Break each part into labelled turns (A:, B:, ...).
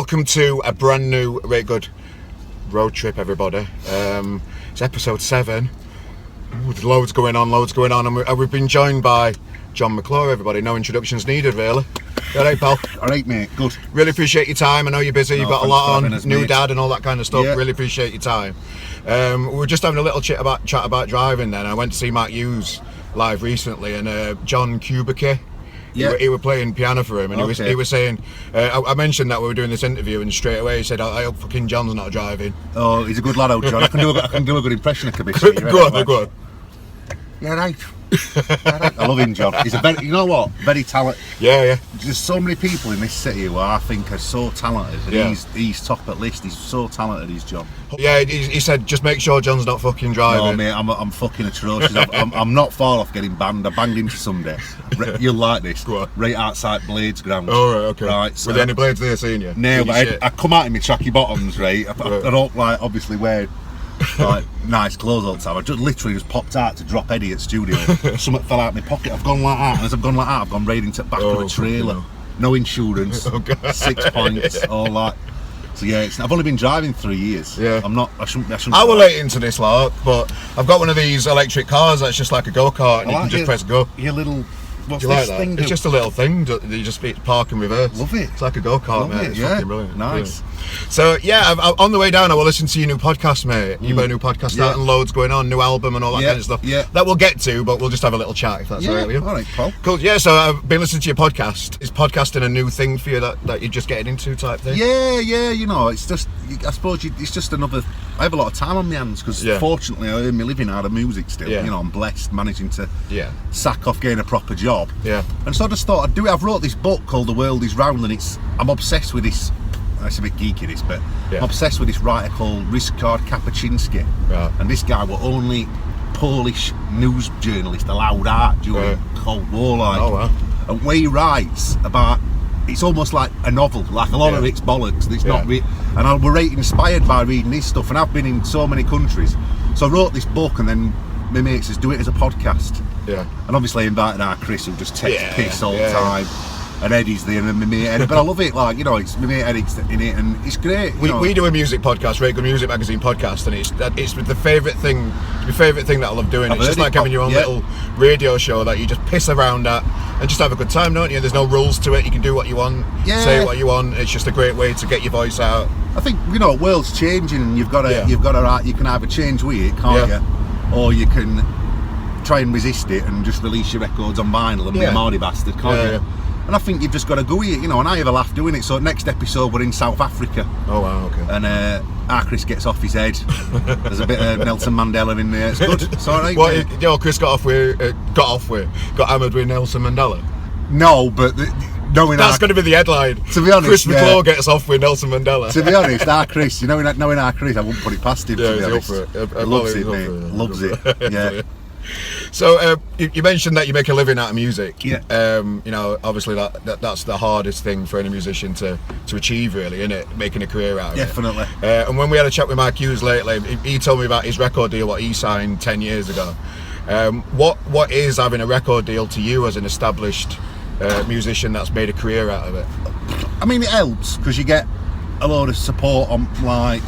A: welcome to a brand new Reyt Good road trip, everybody. It's episode 7. Ooh, there's loads going on, and we've been joined by John McClure, everybody. No introductions needed, really. All right, pal?
B: All right, mate. Good.
A: Really appreciate your time. I know you're busy. You've got a lot on, new
B: mate.
A: dad and all that kind of stuff.
B: Yeah.
A: Really appreciate your time. We were just having a little chat about driving then. I went to see Mark Hughes live recently, and John Kubicki.
B: Yeah.
A: He was playing piano for him, and he was saying, I mentioned that we were doing this interview, and straight away he said, I hope fucking John's not driving.
B: Oh, he's a good lad, old John. I can do a good impression of Kubicki.
A: Go on.
B: Yeah, right. I love him, John. He's a very, you know what? Very talented.
A: Yeah.
B: There's so many people in this city who I think are so talented, and
A: Yeah.
B: he's top at list. He's so talented, he's John.
A: Yeah, he said, just make sure John's not fucking driving.
B: No, mate, I'm fucking atrocious. I'm not far off getting banned. I banged into Sunday. You'll like this.
A: Go on.
B: Right outside Blades ground.
A: Oh, right, okay.
B: Right, so
A: Were there any blades there seeing you?
B: No, but I come out in my tracky bottoms, right? I don't like obviously wear like nice clothes all the time. I just literally popped out to drop Eddie at studio. Something fell out of my pocket. I've gone like that, and as I've gone like that, I've gone right into the back of a trailer. No insurance, 6 points, all that. So yeah, I've only been driving 3 years.
A: Yeah.
B: I shouldn't.
A: I will late into this lot, but I've got one of these electric cars that's just like a go-kart, and you can just press go.
B: Your little. What's
A: Do you
B: this
A: like that?
B: thing?
A: It's just a little thing that you just park and reverse.
B: Love it.
A: It's like a go-kart, mate. It's fucking brilliant.
B: Nice.
A: Brilliant. So yeah, on the way down, I will listen to your new podcast, mate. You've got a new podcast out and loads going on, new album and all that kind of stuff.
B: Yeah.
A: That we'll get to, but we'll just have a little chat if that's all right with you.
B: All right, Paul.
A: Cool. Yeah. So I've been listening to your podcast. Is podcasting a new thing for you that you're just getting into, type thing?
B: Yeah. You know, it's just. I suppose it's just another. I have a lot of time on my hands because fortunately I earn my living out of music still.
A: Yeah.
B: You know, I'm blessed managing to sack off getting a proper job.
A: Yeah.
B: And so I just thought I'd do it. I've wrote this book called The World Is Round, and I'm obsessed with this. It's a bit geeky, this, but I'm obsessed with this writer called Ryszard Kapuscinski. Right. And this guy was only Polish news journalist allowed out during Cold War, like.
A: Oh wow.
B: And where he writes about, it's almost like a novel, like a lot of it's bollocks. It's not real. And I was right inspired by reading his stuff, and I've been in so many countries. So I wrote this book, and then my mate says, do it as a podcast. Yeah. And obviously I invited our Chris, who just takes piss all the time. And Eddie's there, and my mate Eddie. But I love it, like, you know, it's my mate Eddie's in it, and it's great.
A: We do a music podcast, Reyt Good Music Magazine podcast, and it's the favourite thing that I love doing. It's just like having your own little radio show that you just piss around at and just have a good time, don't you? There's no rules to it. You can do what you want, say what you want. It's just a great way to get your voice out.
B: I think, you know, world's changing, and you've got to you can either change with it, can't you? Or you can try and resist it and just release your records on vinyl and be a mardy bastard, can't you? And I think you've just got to go with it, you know, and I have a laugh doing it. So next episode we're in South Africa.
A: Oh wow, okay.
B: And our Chris gets off his head. There's a bit of Nelson Mandela in there. It's good. It's all right.
A: Chris got hammered with Nelson Mandela.
B: No, but knowing
A: that's going to be the headline.
B: To be honest,
A: Chris McClure gets off with Nelson Mandela.
B: To be honest, our Chris, you know, knowing our Chris, I wouldn't put it past him. To be honest,
A: up for it.
B: Loves it, mate. Loves it. Yeah.
A: So you mentioned that you make a living out of music.
B: Yeah.
A: You know, obviously that's the hardest thing for any musician to achieve, really, isn't it? Making a career out of it.
B: Definitely.
A: And when we had a chat with Mark Hughes lately, he told me about his record deal, what he signed 10 years ago. What is having a record deal to you as an established musician that's made a career out of it?
B: I mean, it helps because you get a load of support on like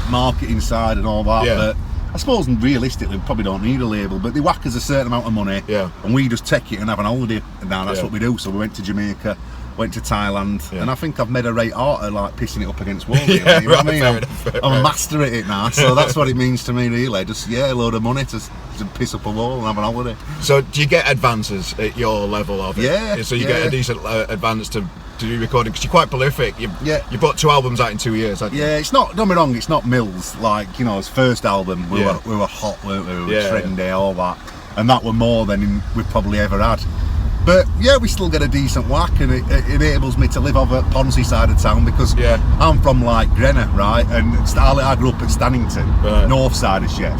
B: marketing side and all that. But I suppose realistically we probably don't need a label, but they whack us a certain amount of money and we just take it and have an holiday, and now that's what we do. So we went to Jamaica, went to Thailand, and I think I've made a right art of like pissing it up against walls. You know what I mean? I'm a master at it now, so that's what it means to me, really. Just a load of money to piss up a wall and have an holiday.
A: So do you get advances at your level of it?
B: Yeah.
A: So you get a decent advance to do recording, because you're quite prolific. You put 2 albums out in 2 years, haven't you?
B: Yeah, it's not, don't get me wrong, it's not Mills, like, you know, his first album, we were hot, weren't we? We were trendy, all that, and that were more than we've probably ever had. But yeah, we still get a decent whack, and it enables me to live over at Ponsey side of town, because I'm from like Grenna, right, and I grew up at Stannington, north side of Chef.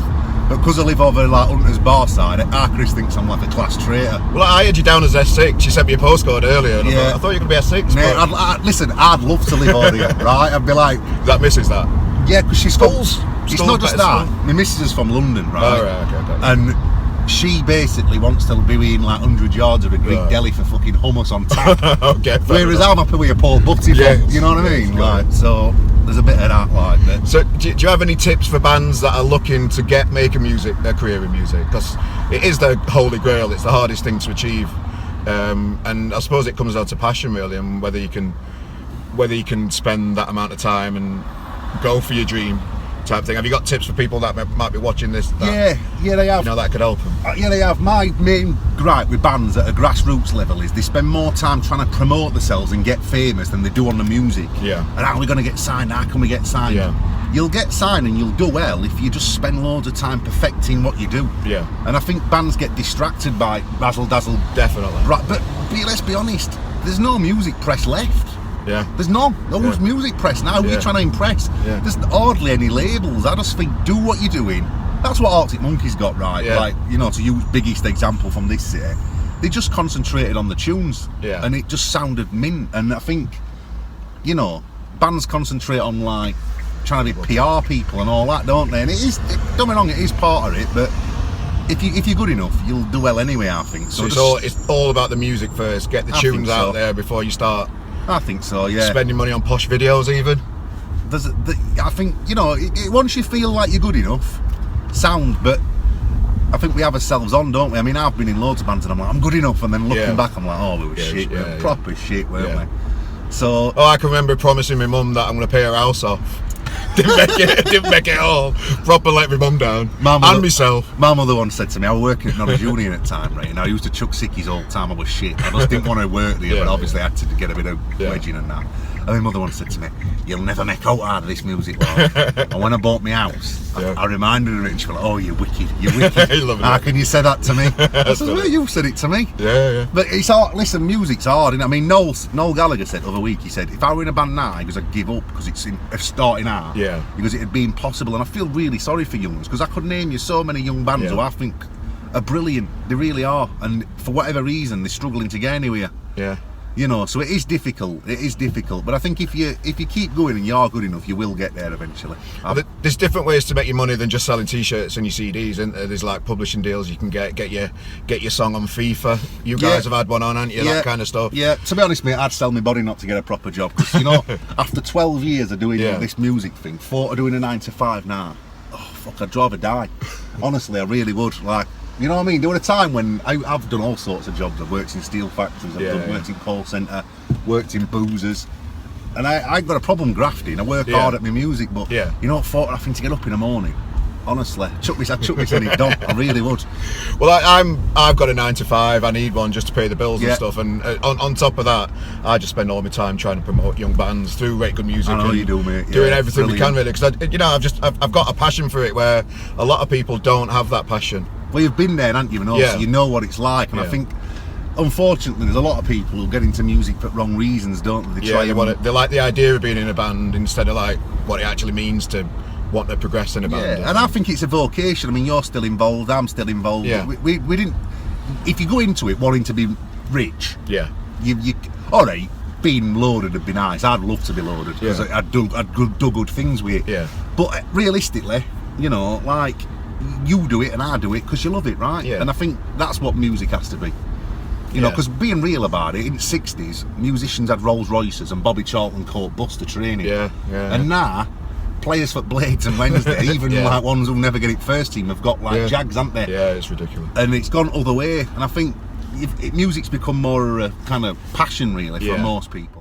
B: But because I live over like Hunter's Bar side, our Chris thinks I'm like a class traitor. Well,
A: I had you down as S6. You sent me a postcode earlier, and I thought you were going to be S6.
B: Mate, listen, I'd love to live over here, right? I'd be like...
A: That misses that?
B: Yeah, because she's
A: Schools.
B: It's not just that. My missus is from London, right?
A: Oh, right, okay.
B: And she basically wants to be in like 100 yards of a Greek deli for fucking hummus on tap.
A: Okay,
B: whereas I'm happy with a pork butty, you know what I mean? Like, so there's a bit of that like that.
A: So do you have any tips for bands that are looking to making music, their career in music? Because it is the holy grail, it's the hardest thing to achieve. And I suppose it comes down to passion really, and whether you can spend that amount of time and go for your dream type thing. Have you got tips for people that might be watching this?
B: Yeah, they have.
A: You know, that could help them.
B: Yeah, they have. My main gripe with bands at a grassroots level is they spend more time trying to promote themselves and get famous than they do on the music.
A: Yeah.
B: And how are we going to get signed? How can we get signed?
A: Yeah.
B: You'll get signed and you'll do well if you just spend loads of time perfecting what you do.
A: Yeah.
B: And I think bands get distracted by razzle dazzle.
A: Definitely.
B: Right, but let's be honest, there's no music press left.
A: Yeah.
B: There's none. Who's music press now? Who are you trying to impress?
A: Yeah.
B: There's hardly any labels. I just think do what you're doing. That's what Arctic Monkeys got right.
A: Yeah.
B: Like, you know, to use biggest example from this city, they just concentrated on the tunes.
A: Yeah.
B: And it just sounded mint. And I think, you know, bands concentrate on like trying to be PR people and all that, don't they? And it is, don't get me wrong, it is part of it, but if you're good enough, you'll do well anyway, I think.
A: So it's all about the music first. Get the tunes out there before you start.
B: I think so, yeah.
A: Spending money on posh videos, even.
B: I think, you know, once you feel like you're good enough, sound, but I think we have ourselves on, don't we? I mean, I've been in loads of bands and I'm like, I'm good enough, and then looking back, I'm like, oh, we were shit, we were proper shit, weren't we? So.
A: Oh, I can remember promising my mum that I'm going to pay her house off. Didn't make it all. Proper let my mum down. And myself.
B: My mother once said to me, I was working at Norwich Union at the time, right? And I used to chuck sickies all the time. I was shit. I just didn't want to work there, but obviously I had to get a bit of wedging and that. And my mother once said to me, you'll never make out out of this music world. And when I bought my house, I reminded her of it, and she was like, oh, you're wicked. How can you say that to me? I said, well, you said it to me.
A: Yeah.
B: But it's hard. Listen, music's hard. And I mean, Noel Gallagher said the other week, he said, if I were in a band now, he goes, I'd give up because it's starting out.
A: Yeah.
B: Because it'd be impossible. And I feel really sorry for youngs, because I could name you so many young bands who I think are brilliant. They really are. And for whatever reason, they're struggling to get anywhere.
A: Yeah.
B: You know, so it is difficult. But I think if you keep going and you are good enough, you will get there eventually.
A: There's different ways to make your money than just selling t-shirts and your CDs, isn't there? There's like publishing deals. You can get your song on FIFA. You guys have had one on, haven't you? That kind of stuff.
B: Yeah, to be honest, mate, I'd sell my body not to get a proper job, because, you know, after 12 years of doing this music thing, 4 of doing a 9 to 5 now, oh fuck, I'd rather die. Honestly, I really would. Like, you know what I mean? There was a time when I've done all sorts of jobs. I've worked in steel factories, worked in call centre, worked in boozers, and I got a problem grafting. I work hard at my music, but you know, having to get up in the morning. Honestly, I'd chuck this any dog. I really would.
A: Well, I've got a 9 to 5. I need one just to pay the bills and stuff. And on top of that, I just spend all my time trying to promote young bands through Reyt Good Music.
B: I know you do, mate.
A: Doing everything we can really, because I've got a passion for it where a lot of people don't have that passion.
B: Well, you've been there, haven't you? So you know what it's like, and I think, unfortunately, there's a lot of people who get into music for wrong reasons, don't they?
A: They like the idea of being in a band instead of like what it actually means to want to progress in a band.
B: Yeah, and I think it's a vocation. I mean, you're still involved, I'm still involved.
A: Yeah.
B: We didn't. If you go into it wanting to be rich,
A: you
B: all right. Being loaded would be nice. I'd love to be loaded because I'd do good things with it.
A: Yeah.
B: But realistically, you know, like, you do it and I do it because you love it, right?
A: Yeah.
B: And I think that's what music has to be. You know, because being real about it, in the 60s, musicians had Rolls Royces and Bobby Charlton caught bus to training.
A: Yeah.
B: And now, players for Blades and Wednesday, even like ones who never get it first team, have got like Jags, haven't they?
A: Yeah, it's ridiculous.
B: And it's gone other way. And I think music's become more a kind of passion, really, for most people.